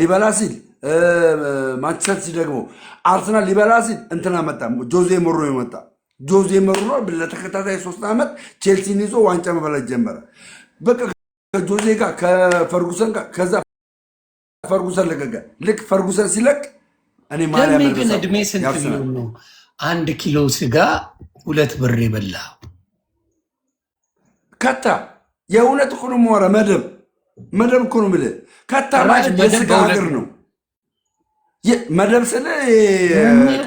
ሊበላ ሲል ማንቸስተር ሲቲ ደግሞ አርሰናል ሊበላ ሲል እንትና መጣ፣ ጆዜ ሞሪኒዮ መጣ። ጆዜ ሞሪኒዮ ለተከታታይ 3 ዓመት ቼልሲን ይዞ ዋንጫ መበላት ጀመረ። በቃ ከጆዜ ጋር ከፈርጉሰን ጋር ከዛ ፈርጉሰን ለቀቀ። ልክ ፈርጉሰን ሲለቅ እኔ ማርያም ግን እድሜ ስንት ቢሆን ነው 1 ኪሎ ስጋ 2 ብር የበላ ከታ? የእውነት እኮ ነው የማወራህ። መደብ እኮ ነው የምልህ። ከታ ማለት የስጋ ሀገር ነው። መደብ ስለ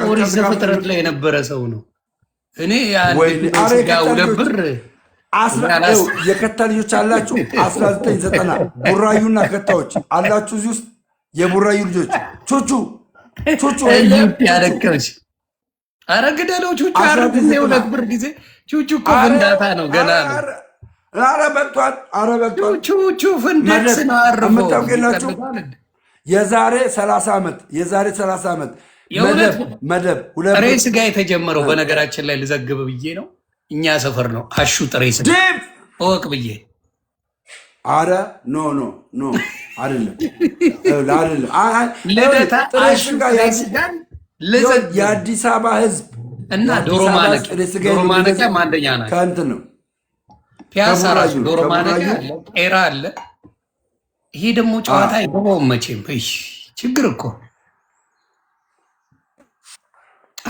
ኦሪት ዘፍጥረት ላይ የነበረ ሰው ነው። እኔ ስጋ 2 ብር የከታ ልጆች አላችሁ 1990 ቡራዩና ከታዎች አላችሁ እዚህ ውስጥ የቡራዩ ልጆች ቹቹ ያደከች አረ ግደለው ቹቹ አረ ጊዜ 2 ብር ጊዜ ቹቹ እኮ ፍንዳታ ነው ገና ነው። አረ በልቷል ቹቹ ፍንዳታ ነው። የምታውቅላችሁ የዛሬ 30 ዓመት መደብ ጥሬ ስጋ የተጀመረው በነገራችን ላይ ልዘግብ ብዬ ነው። እኛ ሰፈር ነው አሹ ጥሬ ስጋ እወቅ ብዬ። አረ ኖ አይደለም ልደታ አሹ ጥሬ ስጋን የአዲስ አበባ ህዝብ እና ዶሮ ማነቂያ አንደኛ ናቸው። ከእንትን ነው ፒያሳ ራሱ ዶሮ ማነቂያ አለ፣ ቄራ አለ። ይሄ ደግሞ ጨዋታ አይገባውም መቼም። ችግር እኮ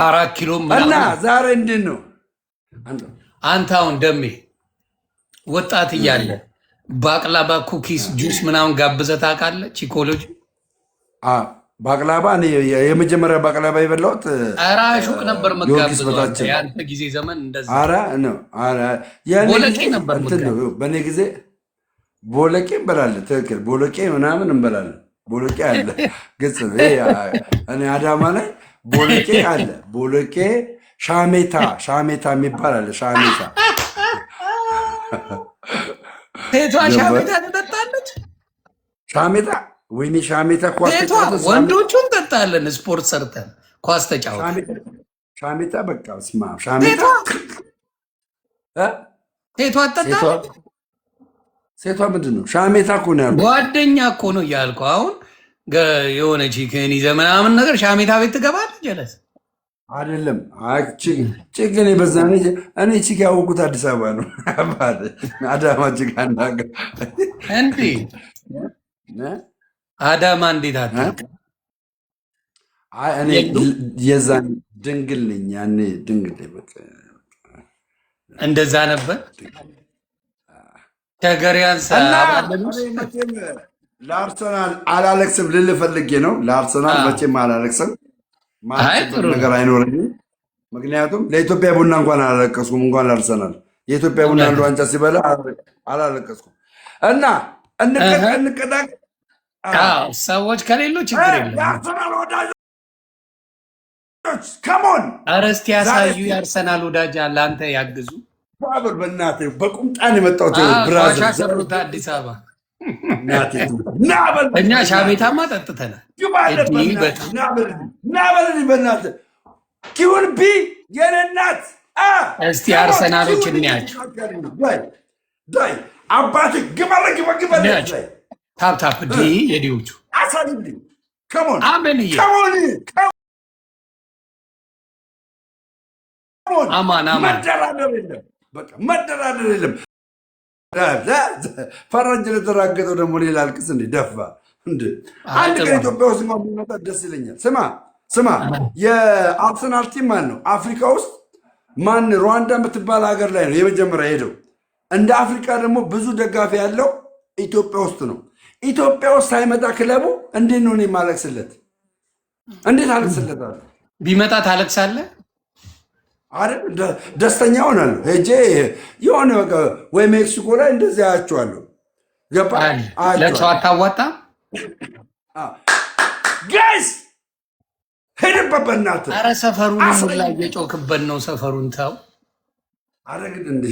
4 ኪሎ እና ዛሬ እንዴት ነው አንተ አሁን ደሜ ወጣት እያለ ባቅላባ ኩኪስ ጁስ ምናምን ጋብዘህ ታውቃለህ? ቺኮሎጂ ባቅላባ የመጀመሪያ ባቅላባ የበላሁት ኧረ አሹቅ ነበር መጋብዘው። የአንተ ጊዜ ዘመን እንደዛ ቦለቄ ነበር መጋብዘው። በእኔ ጊዜ ቦለቄ እንበላለን። ትክክል፣ ቦለቄ ምናምን እንበላለን። ቦለቄ አለ ግጽ እኔ አዳማ ላይ ቦለቄ አለ። ቦለቄ ሻሜታ የሚባል አለ። ሴቷ ሻሜታ ትጠጣለች። ሻሜታ ወይኔ ሻሜታ ኳስ ተጫወተ። ወንዶቹን ጠጣለን ስፖርት ሰርተን ኳስ ተጫወተ። ሻሜታ በቃ ስማ፣ ሻሜታ ሴቷ ትጠጣለች። ሴቷ ምንድን ነው? ሻሜታ እኮ ነው ያልኩህ። ጓደኛ እኮ ነው እያልኩህ። አሁን የሆነ ቺክን ይዘህ ምናምን ነገር ሻሜታ ቤት ትገባለህ። ጀለስ አይደለም ችግን የበዛ እኔ ቺክ ያወቁት አዲስ አበባ ነው። አዳማ ችግ አናገ እንዴ አዳማ እንዴት አታውቅ? እኔ የዛን ድንግል ነኝ። ያኔ ድንግል እንደዛ ነበር። ተገሪያንስ ለአርሰናል አላለቅስም ልልህ ፈልጌ ነው። ለአርሰናል መቼም አላለቅስም ማለት ነገር አይኖረኝም። ምክንያቱም ለኢትዮጵያ ቡና እንኳን አላለቀስኩም፣ እንኳን ለአርሰናል። የኢትዮጵያ ቡና አንድ ዋንጫ ሲበላ አላለቀስኩም። እና እንቀጣ ሰዎች ከሌሉ ችግር የለም። የአርሰናል ወዳጆች ከሞን ኧረ እስኪ ያሳዩ። የአርሰናል ወዳጅ አለ አንተ ያግዙ። ባበር በእናትህ በቁምጣን የመጣሁት ብራዛ ሰሩት አዲስ አበባ። እኛ ሻሜታማ ጠጥተናል። ናበልልኝ በእናትህ ኪውን ቢ የኔ እናት። እስቲ አርሰናሎች እንያቸው። አባትህ ግባ ታፕታፕ ዲ የዲዎቹ አሳልልኝ። ከሞን አሜንዬ አማን መደራደር የለም። ፈረንጅ ለተራገጠው ደግሞ ሌላ አልቅስ እንደ ደፋ አንድ ቀን ኢትዮጵያ ውስጥ ቢመጣ ደስ ይለኛል። ስማ የአርሰናል ቲም ማን ነው አፍሪካ ውስጥ ሩዋንዳ የምትባል ሀገር ላይ ነው የመጀመሪያ ሄደው። እንደ አፍሪካ ደግሞ ብዙ ደጋፊ ያለው ኢትዮጵያ ውስጥ ነው። ኢትዮጵያ ውስጥ ሳይመጣ ክለቡ እንዴት ነው እኔ የማለቅስለት? እንዴት አለቅስለታለሁ? ቢመጣ ታለቅሳለህ? ደስተኛ ሆናለሁ። ሄጄ የሆነ ወይ ሜክሲኮ ላይ እንደዚህ አያቸዋለሁ። ለሰው አታዋጣም ጋይስ ሄድበት በእናትህ። ኧረ ሰፈሩን ላይ እየጮክበት ነው። ሰፈሩን ተው። ኧረ ግን እንደ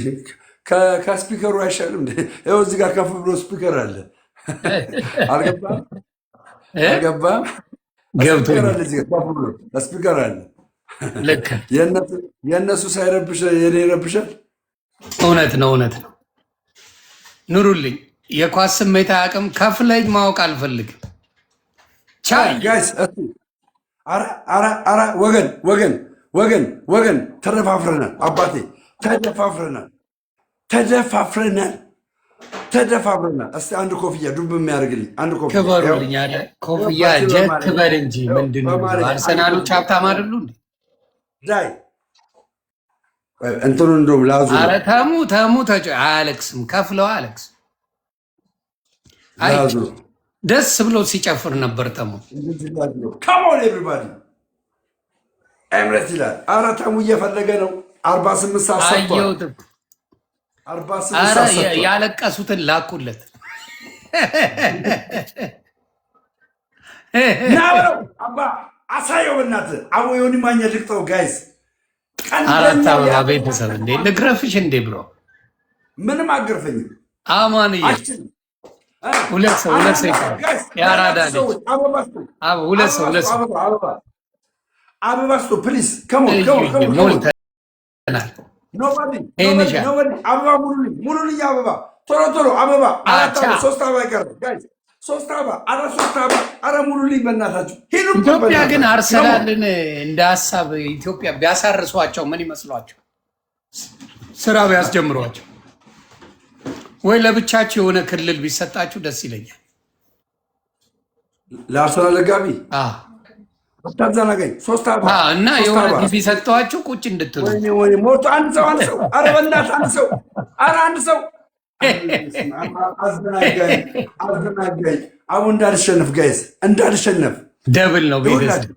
ከስፒከሩ አይሻልም? ይኸው እዚህ ጋር ከፍ ብሎ ስፒከር አለ። አልገባም? ስፒከር አለ። የእነሱ ሳይረብሽ የኔ ይረብሻል። እውነት ነው። ኑሩልኝ። የኳስ ስሜት አቅም ከፍለኝ ማወቅ አልፈልግም። ቻይ ጋይስ አረ ወገን ተደፋፍረናል። አባቴ ተደፋፍረናል። እስቲ አንድ ኮፍያ ዱብ የሚያደርግልኝ አንድ ኮፍያ ክበሩልኝ አለ። ኮፍያ ጀት ክበር እንጂ ምንድን ነው? አርሰናሎች ሀብታም አይደሉ እንዴ? ዳይ እንትኑ እንደውም ላዙ አረ ተሙ አያለቅስም። ከፍለው አያለቅስ። አይ ደስ ብሎ ሲጨፍር ነበር ተሙ። ካሞን ኤቭሪባዲ ኤምሬት ይላል። አረ ተሙ እየፈለገ ነው። 48 ሰዓት ሰጥቷል። 48 ሰዓት ሰጥቷል። ያለቀሱትን ላኩለት። ናበለው አባ አሳየው በእናትህ አቦ ዮኒ ማኛ ልቅጠው ጋይስ። አራት አበባ ቤተሰብ እንዴ ልግረፍሽ እንዴ ብሎ ምንም አገርፈኝም። አማን ሁለት ሰው ያራዳ ልጅ ሁለት ሰው አበባ ስጡ ፕሊዝ። አበባ ሙሉልኝ አበባ ቶሎ አበባ 3 አበባ ይቀርብ ጋይስ። 3 አበባ አረ ሙሉልኝ በእናታችሁ። ኢትዮጵያ ግን አርሰናልን እንደ ሀሳብ ኢትዮጵያ ቢያሳርሷቸው ምን ይመስሏቸው? ስራ ቢያስጀምሯቸው ወይ ለብቻቸው የሆነ ክልል ቢሰጣችሁ ደስ ይለኛል። ለአርሰናል ደጋፊ ታዛናገኝ 3 አበባ እና የሆነ ጊዜ ሰጥተዋችሁ ቁጭ እንድትሉ ሞቶ አንድ ሰው አረ በእናትህ አንድ ሰው አዝናጋኝ አቡ እንዳልሸነፍ ጋይስ እንዳልሸነፍ ደብል ነው ቤተሰብ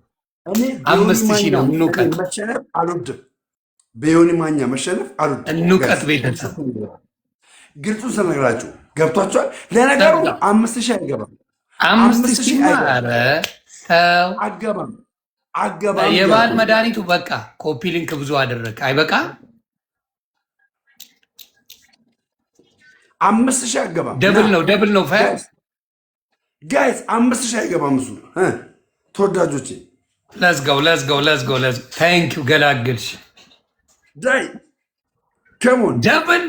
5000 ነው። እንውቀት መሸነፍ አልወድም። በዮኒ ማኛ መሸነፍ አልወድም። እንውቀት ቤተሰብ ግልጹ ስነግራችሁ ገብቷችኋል። ለነገሩ 5000 አይገባም። 5000 ኧረ ተው አገባም። የባህል መድኃኒቱ በቃ ኮፒ ሊንክ ብዙ አደረግ አይበቃ 5000 አይገባም። ደብል ነው ጋይስ 5000 አይገባም። እሱ ተወዳጆቼ ለዝገው ታንኪዩ ገላገልሽ ዳይ ከሞን ደብል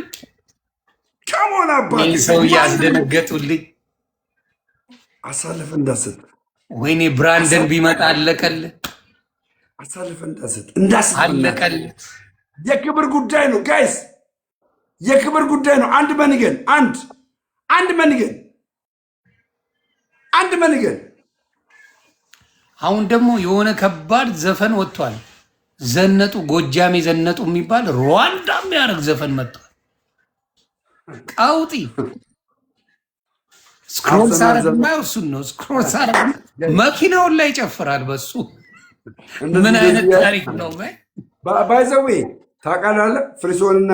ከሞን አባቴ ሰው ያስደነገጡልኝ። አሳልፈ እንዳሰጥ ወይኔ ብራንደን ቢመጣ አለቀል። አሳልፈ እንዳሰጥ አለቀል። የክብር ጉዳይ ነው ጋይስ፣ የክብር ጉዳይ ነው። አንድ መንገን አሁን ደግሞ የሆነ ከባድ ዘፈን ወጥቷል። ዘነጡ ጎጃሜ ዘነጡ የሚባል ሩዋንዳ የሚያደርግ ዘፈን መጥቷል። ቃውጢ ስክሮል ሳረግ እሱን ነው። ስክሮል ሳረግ መኪናውን ላይ ይጨፍራል በሱ። ምን አይነት ታሪክ ነው? ባይዘዌ ታውቃለህ፣ ፍሪሶንና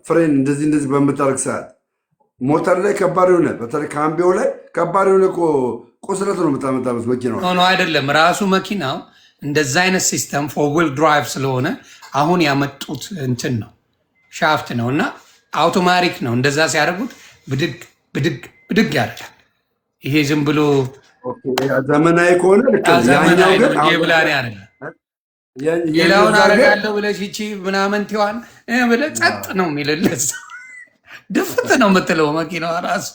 ፍሬን እንደዚህ በምታደርግ ሰዓት ሞተር ላይ ከባድ የሆነ በተለይ ካምቢዮ ላይ ከባድ የሆነ ቁስለት ነው የምታመጣበት መኪናው ነው አይደለም። ራሱ መኪናው እንደዛ አይነት ሲስተም ፎር ዊል ድራይቭ ስለሆነ አሁን ያመጡት እንትን ነው ሻፍት ነው እና አውቶማቲክ ነው። እንደዛ ሲያደርጉት ብድግ ያደርጋል። ይሄ ዝም ብሎ ዘመናዊ ከሆነ ብላኔ አይደለም። ሌላውን አደርጋለሁ ብለሽ ይቺ ምናምን ትዋን ብለህ ጸጥ ነው የሚልለት ድፍት ነው የምትለው መኪናዋ ራሱ።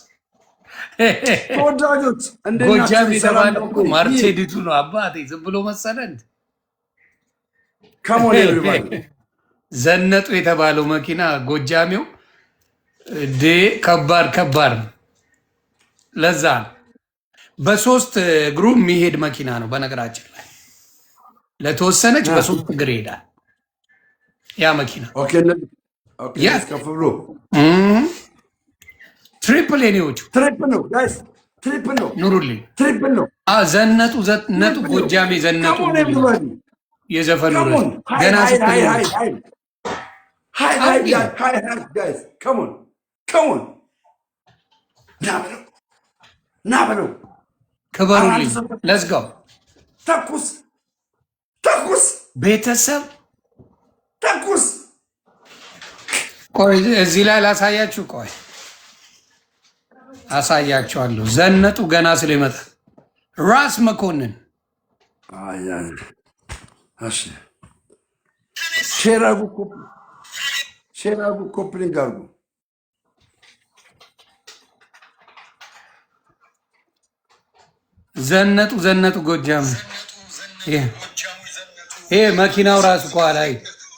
ተወዳጆች ጎጃም የተባለው ማርቼዲቱ ነው አባቴ። ዝም ብሎ መሰለህ ዘነጡ የተባለው መኪና ጎጃሜው ከባድ ነው። ለዛ ነው በ3 እግሩ የሚሄድ መኪና ነው። በነገራችን ላይ ለተወሰነች በ3 እግር ይሄዳል ያ መኪና። ትሪፕል የኔዎቹ ትሪፕል ነው ኑሩልኝ። ትሪፕል ነው ዘነጡ ጎጃሜ ዘነጡ የዘፈኑ ገና ና በለው ክበሩልኝ። ለዝጋው ተኩስ ቤተሰብ ተኩስ። ቆይ እዚህ ላይ ላሳያችሁ። ቆይ አሳያችኋለሁ። ዘነጡ ገና ስለሚመጣ ራስ መኮንን ሼራጉ ኮፕሊንግ አርጉ። ዘነጡ ጎጃም ይሄ መኪናው ራሱ ከኋላ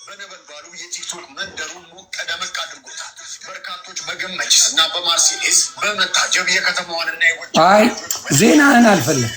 በነበልባሉ የቲክቶክ መንደሩን ሞቅ ደመቅ አድርጎታል። በርካቶች በገመች እና በማርሴዴስ በመታጀብ የከተማዋንና አይ ዜናህን አልፈለም